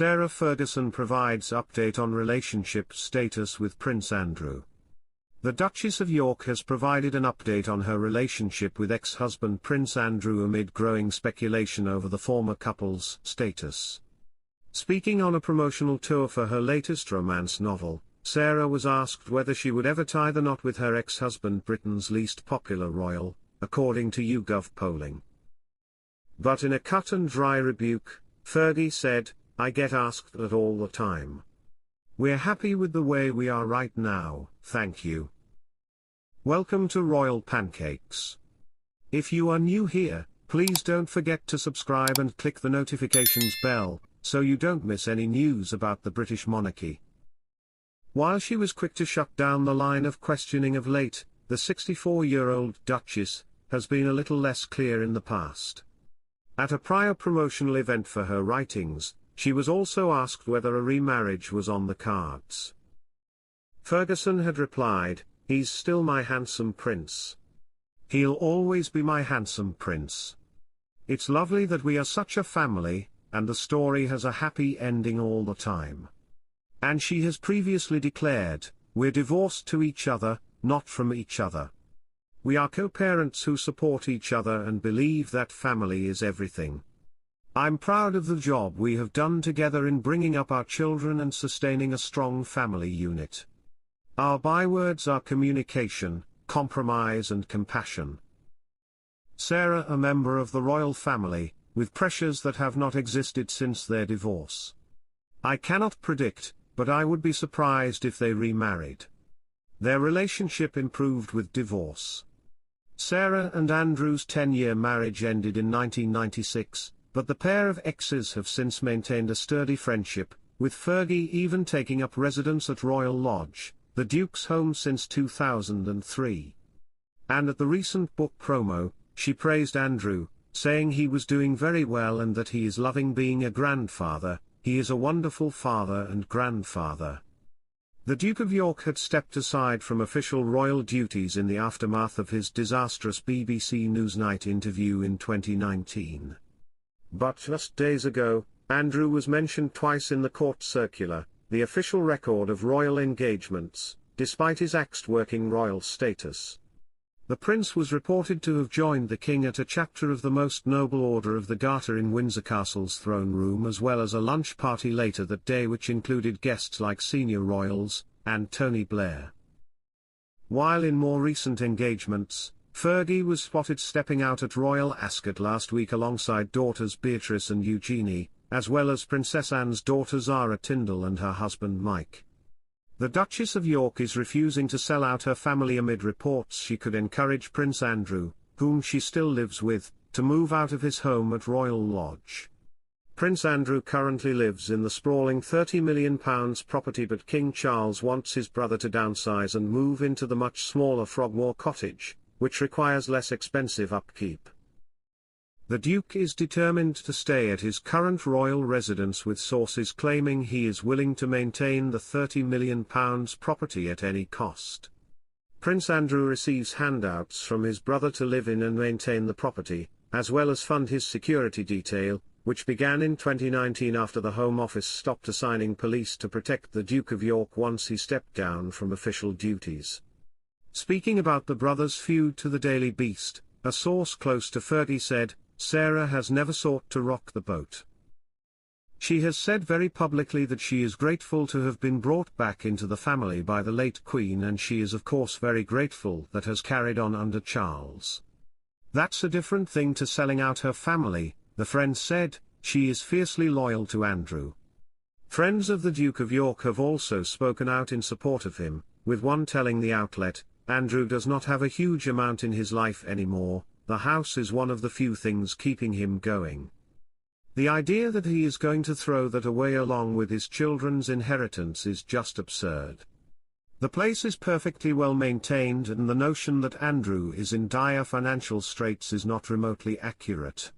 Sarah Ferguson provides update on relationship status with Prince Andrew. The Duchess of York has provided an update on her relationship with ex-husband Prince Andrew amid growing speculation over the former couple's status. Speaking on a promotional tour for her latest romance novel, Sarah was asked whether she would ever tie the knot with her ex-husband, Britain's least popular royal, according to YouGov polling. But in a cut-and-dry rebuke, Fergie said, "I get asked that all the time. We're happy with the way we are right now, thank you. Welcome to Royal Pancakes. If you are new here, please don't forget to subscribe and click the notifications bell, so you don't miss any news about the British monarchy." While she was quick to shut down the line of questioning of late, the 64-year-old Duchess has been a little less clear in the past. At a prior promotional event for her writings, she was also asked whether a remarriage was on the cards. Ferguson had replied, "He's still my handsome prince. He'll always be my handsome prince. It's lovely that we are such a family, and the story has a happy ending all the time." And she has previously declared, "We're divorced to each other, not from each other. We are co-parents who support each other and believe that family is everything. I'm proud of the job we have done together in bringing up our children and sustaining a strong family unit. Our bywords are communication, compromise and compassion." Sarah, a member of the royal family, with pressures that have not existed since their divorce. "I cannot predict, but I would be surprised if they remarried. Their relationship improved with divorce." Sarah and Andrew's 10-year marriage ended in 1996, but the pair of exes have since maintained a sturdy friendship, with Fergie even taking up residence at Royal Lodge, the Duke's home since 2003. And at the recent book promo, she praised Andrew, saying he was doing very well and that he is loving being a grandfather. "He is a wonderful father and grandfather." The Duke of York had stepped aside from official royal duties in the aftermath of his disastrous BBC Newsnight interview in 2019. But just days ago, Andrew was mentioned twice in the court circular, the official record of royal engagements, despite his axed working royal status. The prince was reported to have joined the king at a chapter of the Most Noble Order of the Garter in Windsor Castle's throne room, as well as a lunch party later that day which included guests like senior royals, and Tony Blair. While in more recent engagements, Fergie was spotted stepping out at Royal Ascot last week alongside daughters Beatrice and Eugenie, as well as Princess Anne's daughter Zara Tindall and her husband Mike. The Duchess of York is refusing to sell out her family amid reports she could encourage Prince Andrew, whom she still lives with, to move out of his home at Royal Lodge. Prince Andrew currently lives in the sprawling £30 million property, but King Charles wants his brother to downsize and move into the much smaller Frogmore Cottage, which requires less expensive upkeep. The Duke is determined to stay at his current royal residence, with sources claiming he is willing to maintain the £30 million property at any cost. Prince Andrew receives handouts from his brother to live in and maintain the property, as well as fund his security detail, which began in 2019 after the Home Office stopped assigning police to protect the Duke of York once he stepped down from official duties. Speaking about the brothers' feud to the Daily Beast, a source close to Fergie said, "Sarah has never sought to rock the boat. She has said very publicly that she is grateful to have been brought back into the family by the late Queen, and she is of course very grateful that has carried on under Charles. That's a different thing to selling out her family," the friend said. "She is fiercely loyal to Andrew." Friends of the Duke of York have also spoken out in support of him, with one telling the outlet, "Andrew does not have a huge amount in his life anymore. The house is one of the few things keeping him going. The idea that he is going to throw that away along with his children's inheritance is just absurd. The place is perfectly well maintained, and the notion that Andrew is in dire financial straits is not remotely accurate."